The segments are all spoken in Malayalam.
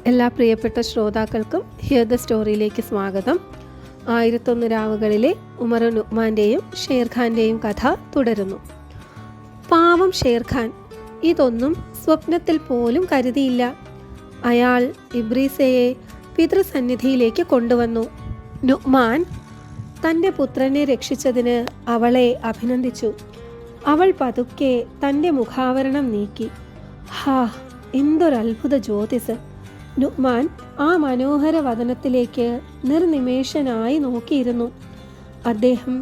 എല്ലാ പ്രിയപ്പെട്ട ശ്രോതാക്കൾക്കും ഹിയർ ദ സ്റ്റോറിയിലേക്ക് സ്വാഗതം. 1001 രാവുകളിലെ ഉമർ നുഅ്മാൻ്റെയും ഷേർഖാൻ്റെയും കഥ തുടരുന്നു. പാവം ഷേർഖാൻ ഇതൊന്നും സ്വപ്നത്തിൽ പോലും കരുതിയില്ല. അയാൾ ഇബ്രീസയെ പിതൃസന്നിധിയിലേക്ക് കൊണ്ടുവന്നു. നുഅ്മാൻ തൻ്റെ പുത്രനെ രക്ഷിച്ചതിന് അവളെ അഭിനന്ദിച്ചു. അവൾ പതുക്കെ തൻ്റെ മുഖാവരണം നീക്കി. ഹാ, എന്തൊരത്ഭുത ജ്യോതിസ്! നുഅ്മാൻ ആ മനോഹര വദനത്തിലേക്ക് നിർനിമേഷനായി നോക്കിയിരുന്നു. അദ്ദേഹം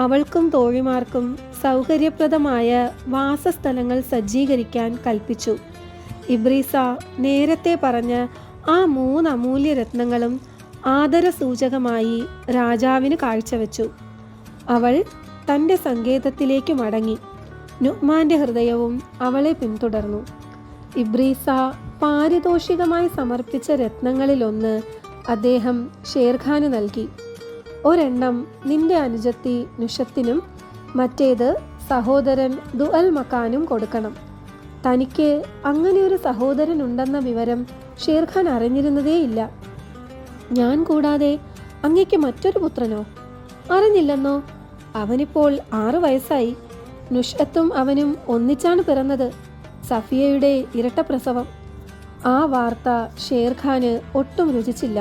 അവൾക്കും തോഴിമാർക്കും സൗകര്യപ്രദമായ വാസസ്ഥലങ്ങൾ സജ്ജീകരിക്കാൻ കൽപ്പിച്ചു. ഇബ്രീസ നേരത്തെ പറഞ്ഞ ആ 3 അമൂല്യ രത്നങ്ങളും ആദരസൂചകമായി രാജാവിന് കാഴ്ചവെച്ചു. അവൾ തൻ്റെ സങ്കേതത്തിലേക്ക് മടങ്ങി. നുഅ്മാൻ്റെ ഹൃദയവും അവളെ പിന്തുടർന്നു. ഇബ്രീസ പാരിതോഷികമായി സമർപ്പിച്ച രത്നങ്ങളിലൊന്ന് അദ്ദേഹം ഷേർഖാന് നൽകി. ഒരെണ്ണം നിന്റെ അനുജത്തി നുഷത്തിനും മറ്റേത് സഹോദരൻ ദുഅൽ മക്കാനും കൊടുക്കണം. തനിക്ക് അങ്ങനെയൊരു സഹോദരനുണ്ടെന്ന വിവരം ഷേർഖാൻ അറിഞ്ഞിരുന്നതേയില്ല. ഞാൻ കൂടാതെ അങ്ങയ്ക്ക് മറ്റൊരു പുത്രനോ? അറിഞ്ഞില്ലെന്നോ? അവനിപ്പോൾ 6 വയസ്സായി. നുഷത്തും അവനും ഒന്നിച്ചാണ് പിറന്നത്. സഫിയയുടെ ഇരട്ടപ്രസവം. ആ വാർത്ത ഷേർഖാന് ഒട്ടും രുചിച്ചില്ല.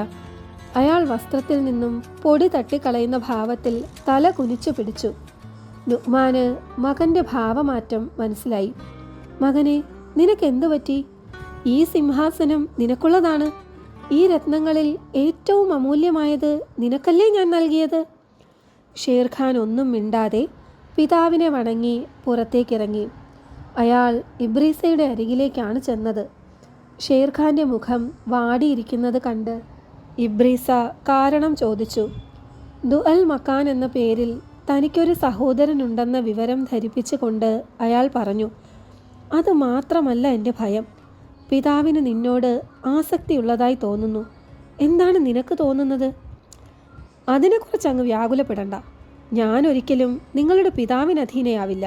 അയാൾ വസ്ത്രത്തിൽ നിന്നും പൊടി തട്ടിക്കളയുന്ന ഭാവത്തിൽ തല കുനിച്ചു പിടിച്ചു. നുഅ്മാന് മകൻ്റെ ഭാവമാറ്റം മനസ്സിലായി. മകനെ, നിനക്കെന്തു പറ്റി? ഈ സിംഹാസനം നിനക്കുള്ളതാണ്. ഈ രത്നങ്ങളിൽ ഏറ്റവും അമൂല്യമായത് നിനക്കല്ലേ ഞാൻ നൽകിയത്? ഷേർഖാൻ ഒന്നും മിണ്ടാതെ പിതാവിനെ വണങ്ങി പുറത്തേക്കിറങ്ങി. അയാൾ ഇബ്രീസയുടെ അരികിലേക്കാണ് ചെന്നത്. ഷേർഖാൻ്റെ മുഖം വാടിയിരിക്കുന്നത് കണ്ട് ഇബ്രീസ കാരണം ചോദിച്ചു. ദുഅൽ മക്കാൻ എന്ന പേരിൽ തനിക്കൊരു സഹോദരനുണ്ടെന്ന വിവരം ധരിപ്പിച്ചുകൊണ്ട് അയാൾ പറഞ്ഞു, അത് മാത്രമല്ല എൻ്റെ ഭയം. പിതാവിന് നിന്നോട് ആസക്തിയുള്ളതായി തോന്നുന്നു. എന്താണ് നിനക്ക് തോന്നുന്നത്? അതിനെക്കുറിച്ച് അങ്ങ് വ്യാകുലപ്പെടണ്ട. ഞാനൊരിക്കലും നിങ്ങളുടെ പിതാവിന് അധീനയാവില്ല.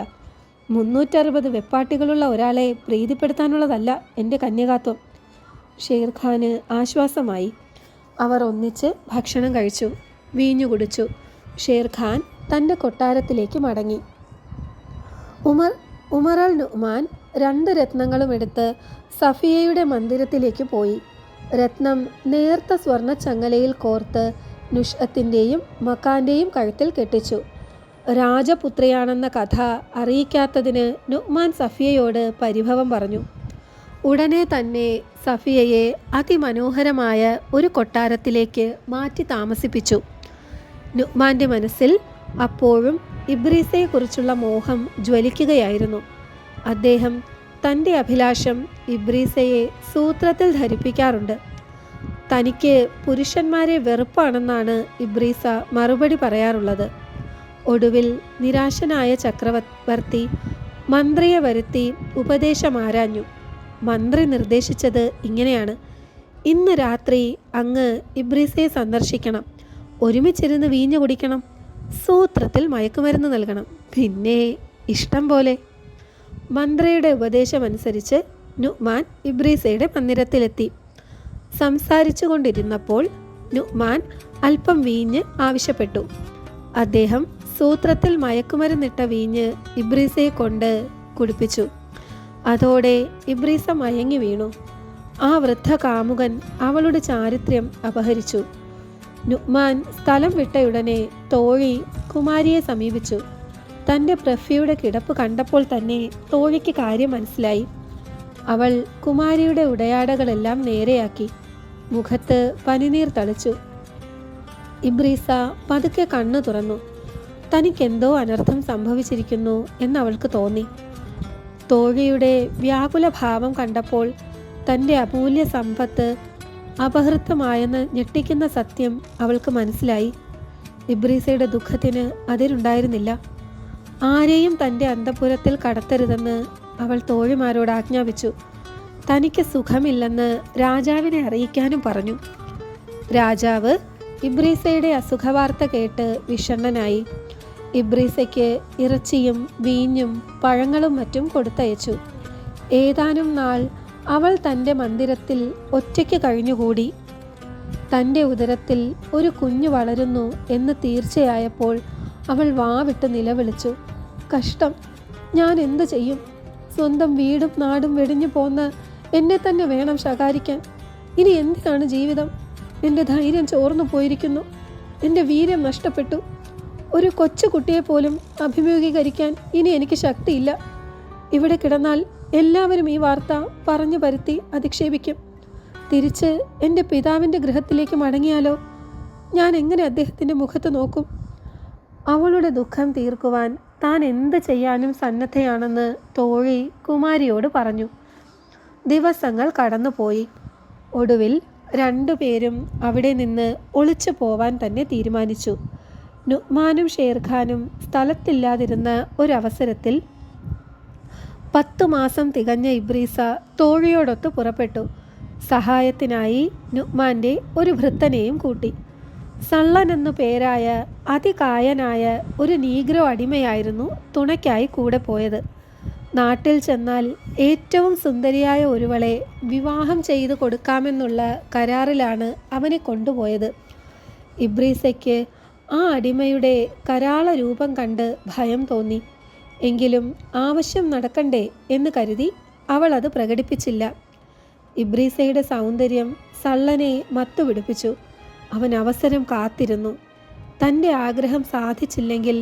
360 വെപ്പാട്ടികളുള്ള ഒരാളെ പ്രീതിപ്പെടുത്താനുള്ളതല്ല എൻ്റെ കന്യകാത്വം. ഷേർഖാന് ആശ്വാസമായി. അവർ ഒന്നിച്ച് ഭക്ഷണം കഴിച്ചു, വീഞ്ഞു കുടിച്ചു. ഷേർഖാൻ തൻ്റെ കൊട്ടാരത്തിലേക്ക് മടങ്ങി. ഉമർ അൽ നുഅ്മാൻ 2 രത്നങ്ങളും എടുത്ത് സഫിയയുടെ മന്ദിരത്തിലേക്ക് പോയി. രത്നം നേർത്ത സ്വർണ്ണ ചങ്ങലയിൽ കോർത്ത് നുഷത്തിൻ്റെയും മക്കാൻ്റെയും കഴുത്തിൽ കെട്ടിച്ചു. രാജപുത്രിയാണെന്ന കഥ അറിയിക്കാത്തതിന് നുഅ്മാൻ സഫിയയോട് പരിഭവം പറഞ്ഞു. ഉടനെ തന്നെ സഫിയയെ അതിമനോഹരമായ ഒരു കൊട്ടാരത്തിലേക്ക് മാറ്റി താമസിപ്പിച്ചു. നുഅ്മാൻ്റെ മനസ്സിൽ അപ്പോഴും ഇബ്രീസയെക്കുറിച്ചുള്ള മോഹം ജ്വലിക്കുകയായിരുന്നു. അദ്ദേഹം തൻ്റെ അഭിലാഷം ഇബ്രീസയെ സൂത്രത്തിൽ ധരിപ്പിക്കാറുണ്ട്. തനിക്ക് പുരുഷന്മാരെ വെറുപ്പാണെന്നാണ് ഇബ്രീസ മറുപടി പറയാറുള്ളത്. ഒടുവിൽ നിരാശനായ ചക്രവർത്തി മന്ത്രിയെ വരുത്തി ഉപദേശമാരാഞ്ഞു. മന്ത്രി നിർദ്ദേശിച്ചത് ഇങ്ങനെയാണ്: ഇന്ന് രാത്രി അങ്ങ് ഇബ്രീസയെ സന്ദർശിക്കണം. ഒരുമിച്ചിരുന്ന് വീഞ്ഞു കുടിക്കണം. സൂത്രത്തിൽ മയക്കുമരുന്ന് നൽകണം. പിന്നെ ഇഷ്ടം പോലെ. മന്ത്രിയുടെ ഉപദേശമനുസരിച്ച് നുഅ്മാൻ ഇബ്രീസയുടെ മന്ദിരത്തിലെത്തി. സംസാരിച്ചു കൊണ്ടിരുന്നപ്പോൾ നുഅ്മാൻ അല്പം വീഞ്ഞ് ആവശ്യപ്പെട്ടു. അദ്ദേഹം സൂത്രത്തിൽ മയക്കുമരുന്നിട്ട വീഞ്ഞ് ഇബ്രീസയെ കൊണ്ട് കുടിപ്പിച്ചു. അതോടെ ഇബ്രീസ മയങ്ങി വീണു. ആ വൃദ്ധ കാമുകൻ അവളുടെ ചാരിത്ര്യം അപഹരിച്ചു. നുഅ്മാൻ സ്ഥലം വിട്ടയുടനെ തോഴി കുമാരിയെ സമീപിച്ചു. തൻ്റെ പ്രഫിയുടെ കിടപ്പ് കണ്ടപ്പോൾ തന്നെ തോഴിക്ക് കാര്യം മനസ്സിലായി. അവൾ കുമാരിയുടെ ഉടയാടകളെല്ലാം നേരെയാക്കി. മുഖത്ത് പനിനീർ തളിച്ചു. ഇബ്രീസ പതുക്കെ കണ്ണു തുറന്നു. തനിക്കെന്തോ അനർത്ഥം സംഭവിച്ചിരിക്കുന്നു എന്നവൾക്ക് തോന്നി. തോഴിയുടെ വ്യാകുല ഭാവം കണ്ടപ്പോൾ തൻ്റെ അമൂല്യ സമ്പത്ത് അപഹൃതമായെന്ന് ഞെട്ടിക്കുന്ന സത്യം അവൾക്ക് മനസ്സിലായി. ഇബ്രീസയുടെ ദുഃഖത്തിന് അതിരുണ്ടായിരുന്നില്ല. ആരെയും തൻ്റെ അന്തഃപുരത്തിൽ കടത്തരുതെന്ന് അവൾ തോഴിമാരോട് ആജ്ഞാപിച്ചു. തനിക്ക് സുഖമില്ലെന്ന് രാജാവിനെ അറിയിക്കാനും പറഞ്ഞു. രാജാവ് ഇബ്രീസയുടെ അസുഖവാർത്ത കേട്ട് വിഷണ്ണനായി. ഇബ്രീസയ്ക്ക് ഇറച്ചിയും വീഞ്ഞും പഴങ്ങളും മറ്റും കൊടുത്തയച്ചു. ഏതാനും നാൾ അവൾ തൻ്റെ മന്ദിരത്തിൽ ഒറ്റയ്ക്ക് കഴിഞ്ഞുകൂടി. തൻ്റെ ഉദരത്തിൽ ഒരു കുഞ്ഞു വളരുന്നു എന്ന് തീർച്ചയായപ്പോൾ അവൾ വാവിട്ട് നിലവിളിച്ചു. കഷ്ടം, ഞാൻ എന്തു ചെയ്യും? സ്വന്തം വീടും നാടും വെടിഞ്ഞു പോന്ന എന്നെ തന്നെ വേണം ശകാരിക്കാൻ. ഇനി എന്തിനാണ് ജീവിതം? എൻ്റെ ധൈര്യം ചോർന്നു പോയിരിക്കുന്നു. എൻ്റെ വീര്യം നഷ്ടപ്പെട്ടു. ഒരു കൊച്ചുകുട്ടിയെപ്പോലും അഭിമുഖീകരിക്കാൻ ഇനി എനിക്ക് ശക്തിയില്ല. ഇവിടെ കിടന്നാൽ എല്ലാവരും ഈ വാർത്ത പറഞ്ഞു പരത്തി അധിക്ഷേപിക്കും. തിരിച്ച് എൻ്റെ പിതാവിൻ്റെ ഗൃഹത്തിലേക്ക് മടങ്ങിയാലോ? ഞാൻ എങ്ങനെ അദ്ദേഹത്തിൻ്റെ മുഖത്ത് നോക്കും? അവളുടെ ദുഃഖം തീർക്കുവാൻ താൻ എന്ത് ചെയ്യാനും സന്നദ്ധയാണെന്ന് തോഴി കുമാരിയോട് പറഞ്ഞു. ദിവസങ്ങൾ കടന്നുപോയി. ഒടുവിൽ രണ്ടുപേരും അവിടെ നിന്ന് ഒളിച്ചു പോവാൻ തന്നെ തീരുമാനിച്ചു. നുഅ്മാനും ഷേർഖാനും സ്ഥലത്തില്ലാതിരുന്ന ഒരവസരത്തിൽ 10 മാസം തികഞ്ഞ ഇബ്രീസ തോഴിയോടൊത്ത് പുറപ്പെട്ടു. സഹായത്തിനായി നുഅ്മാൻ്റെ ഒരു ഭൃത്തനെയും കൂട്ടി. സള്ളൻ എന്നു പേരായ അതികായനായ ഒരു നീഗ്രോ അടിമയായിരുന്നു തുണയ്ക്കായി കൂടെ പോയത്. നാട്ടിൽ ചെന്നാൽ ഏറ്റവും സുന്ദരിയായ ഒരുവളെ വിവാഹം ചെയ്തു കൊടുക്കാമെന്നുള്ള കരാറിലാണ് അവനെ കൊണ്ടുപോയത്. ഇബ്രീസയ്ക്ക് ആ അടിമയുടെ കരാള രൂപം കണ്ട് ഭയം തോന്നി. എങ്കിലും ആവശ്യം നടക്കണ്ടേ എന്ന് കരുതി അവൾ അത് പ്രകടിപ്പിച്ചില്ല. ഇബ്രീസയുടെ സൗന്ദര്യം സള്ളനെ മത്തുപിടിപ്പിച്ചു. അവൻ അവസരം കാത്തിരുന്നു. തൻ്റെ ആഗ്രഹം സാധിച്ചില്ലെങ്കിൽ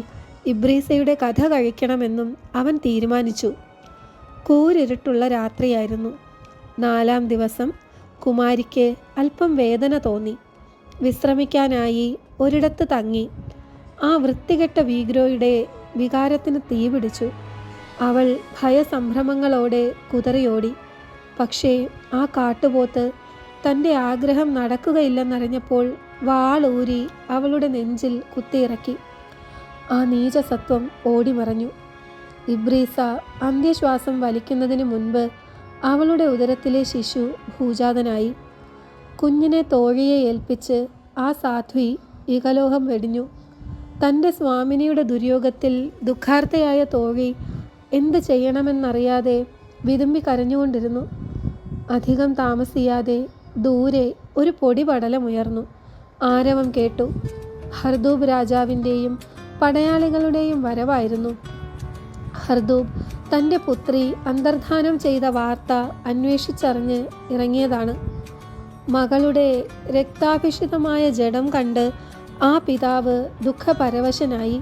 ഇബ്രീസയുടെ കഥ കഴിക്കണമെന്നും അവൻ തീരുമാനിച്ചു. കൂരിരുട്ടുള്ള രാത്രിയായിരുന്നു. 4-ാം ദിവസം കുമാരിക്ക് അല്പം വേദന തോന്നി. വിശ്രമിക്കാനായി ഒരിടത്ത് തങ്ങി. ആ വൃത്തികെട്ട വീഗ്രോയുടെ വികാരത്തിന് തീപിടിച്ചു. അവൾ ഭയസംഭ്രമങ്ങളോടെ കുതറിയോടി. പക്ഷേ ആ കാട്ടുപോത്ത് തൻ്റെ ആഗ്രഹം നടക്കുകയില്ലെന്നറിഞ്ഞപ്പോൾ വാളൂരി അവളുടെ നെഞ്ചിൽ കുത്തിയിറക്കി. ആ നീചസത്വം ഓടിമറഞ്ഞു. ഇബ്രീസ അന്ത്യശ്വാസം വലിക്കുന്നതിന് മുൻപ് അവളുടെ ഉദരത്തിലെ ശിശു ഭൂജാതനായി. കുഞ്ഞിനെ തോഴിയെ ഏൽപ്പിച്ച് ആ സാധ്വി ഇഹലോകം വെടിഞ്ഞു. തൻ്റെ സ്വാമിനിയുടെ ദുര്യോഗത്തിൽ ദുഃഖാർത്തയായ തോഴി എന്ത് ചെയ്യണമെന്നറിയാതെ വിതുമ്പി കരഞ്ഞുകൊണ്ടിരുന്നു. അധികം താമസിയാതെ ദൂരെ ഒരു പൊടിപടലമുയർന്നു. ആരവം കേട്ടു. ഹർദൂബ് രാജാവിൻ്റെയും പടയാളികളുടെയും വരവായിരുന്നു. ഹർദൂബ് തൻ്റെ പുത്രി അന്തർധാനം ചെയ്ത വാർത്ത അന്വേഷിച്ചറിഞ്ഞ് ഇറങ്ങിയതാണ്. മകളുടെ രക്താഭിഷിതമായ ജഡം കണ്ട് ആ പിതാവ് ദുഃഖപരവശനായി.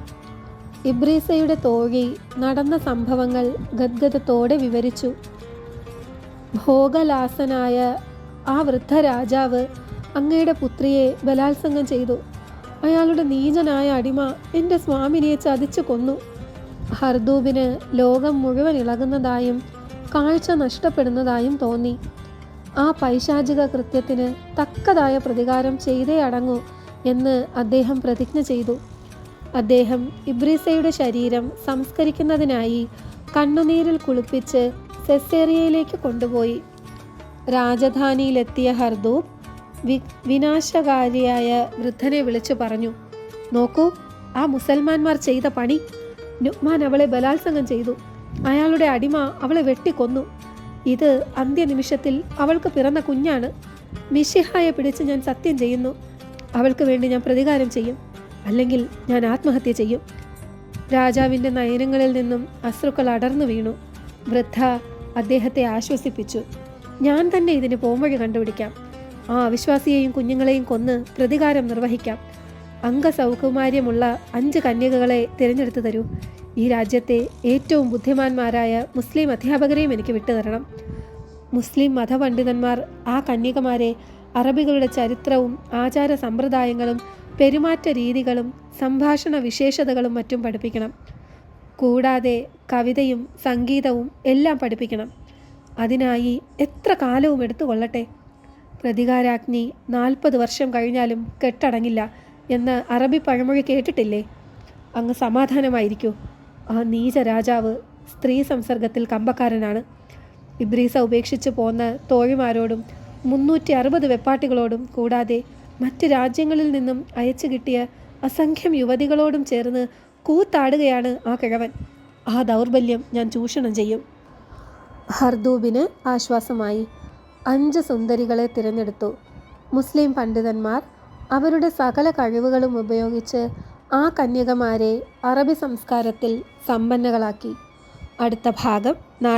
ഇബ്രീസയുടെ തോഴി നടന്ന സംഭവങ്ങൾ ഗദ്ഗദത്തോടെ വിവരിച്ചു. ഭോഗലാസനായ ആ വൃദ്ധരാജാവ് അങ്ങയുടെ പുത്രിയെ ബലാത്സംഗം ചെയ്തു. അയാളുടെ നീചനായ അടിമ എൻ്റെ സ്വാമിനിയെ ചതിച്ചു കൊന്നു. ഹർദൂബിന് ലോകം മുഴുവൻ ഇളകുന്നതായും കാഴ്ച നഷ്ടപ്പെടുന്നതായും തോന്നി. ആ പൈശാചിക കൃത്യത്തിന് തക്കതായ പ്രതികാരം ചെയ്തേ അടങ്ങൂ എന്ന് അദ്ദേഹം പ്രതിജ്ഞ ചെയ്തു. അദ്ദേഹം ഇബ്രീസയുടെ ശരീരം സംസ്കരിക്കുന്നതിനായി കണ്ണുനീരിൽ കുളിപ്പിച്ച് സെസേറിയയിലേക്ക് കൊണ്ടുപോയി. രാജധാനിയിലെത്തിയ ഹർദൂബ് വിനാശകാരിയായ വൃദ്ധനെ വിളിച്ചു പറഞ്ഞു, നോക്കൂ, ആ മുസൽമാന്മാർ ചെയ്ത പണി. നുഅ്മാൻ അവളെ ബലാത്സംഗം ചെയ്തു. അയാളുടെ അടിമ അവളെ വെട്ടിക്കൊന്നു. ഇത് അന്ത്യനിമിഷത്തിൽ അവൾക്ക് പിറന്ന കുഞ്ഞാണ്. മിശിഹായെ പിടിച്ച് ഞാൻ സത്യം ചെയ്യുന്നു, അവൾക്ക് വേണ്ടി ഞാൻ പ്രതികാരം ചെയ്യും, അല്ലെങ്കിൽ ഞാൻ ആത്മഹത്യ ചെയ്യും. രാജാവിൻ്റെ നയനങ്ങളിൽ നിന്നും അശ്രുക്കൾ അടർന്നു വീണു. വൃദ്ധ അദ്ദേഹത്തെ ആശ്വസിപ്പിച്ചു. ഞാൻ തന്നെ ഇതിന് പോംവഴി കണ്ടുപിടിക്കാം. ആ അവിശ്വാസിയെയും കുഞ്ഞുങ്ങളെയും കൊന്ന് പ്രതികാരം നിർവഹിക്കാം. അംഗസൗകുമാര്യമുള്ള 5 കന്യകകളെ തിരഞ്ഞെടുത്തു തരൂ. ഈ രാജ്യത്തെ ഏറ്റവും ബുദ്ധിമാന്മാരായ മുസ്ലിം അധ്യാപകരെയും എനിക്ക് വിട്ടുതരണം. മുസ്ലിം മതപണ്ഡിതന്മാർ ആ കന്യകമാരെ അറബികളുടെ ചരിത്രവും ആചാര സമ്പ്രദായങ്ങളും പെരുമാറ്റ രീതികളും സംഭാഷണ വിശേഷതകളും മറ്റും പഠിപ്പിക്കണം. കൂടാതെ കവിതയും സംഗീതവും എല്ലാം പഠിപ്പിക്കണം. അതിനായി എത്ര കാലവും എടുത്തുകൊള്ളട്ടെ. പ്രതികാരാഗ്നി 40 വർഷം കഴിഞ്ഞാലും കെട്ടടങ്ങില്ല എന്ന് അറബി പഴമൊഴി കേട്ടിട്ടില്ലേ? അങ്ങ് സമാധാനമായിരിക്കൂ. ആ നീച രാജാവ് സ്ത്രീ സംസർഗത്തിൽ കമ്പക്കാരനാണ്. ഇബ്രീസ ഉപേക്ഷിച്ച് പോന്ന തോഴിമാരോടും 360 വെപ്പാട്ടികളോടും കൂടാതെ മറ്റ് രാജ്യങ്ങളിൽ നിന്നും അയച്ചു കിട്ടിയ അസംഖ്യം യുവതികളോടും ചേർന്ന് കൂത്താടുകയാണ് ആ കിഴവൻ. ആ ദൗർബല്യം ഞാൻ ചൂഷണം ചെയ്യും. ഹർദൂബിന് ആശ്വാസമായി. 5 സുന്ദരികളെ തിരഞ്ഞെടുത്തു. മുസ്ലിം പണ്ഡിതന്മാർ അവരുടെ സകല കഴിവുകളും ഉപയോഗിച്ച് ആ കന്യകമാരെ അറബി സംസ്കാരത്തിൽ സമ്പന്നകളാക്കി. അടുത്ത ഭാഗം നാളെ.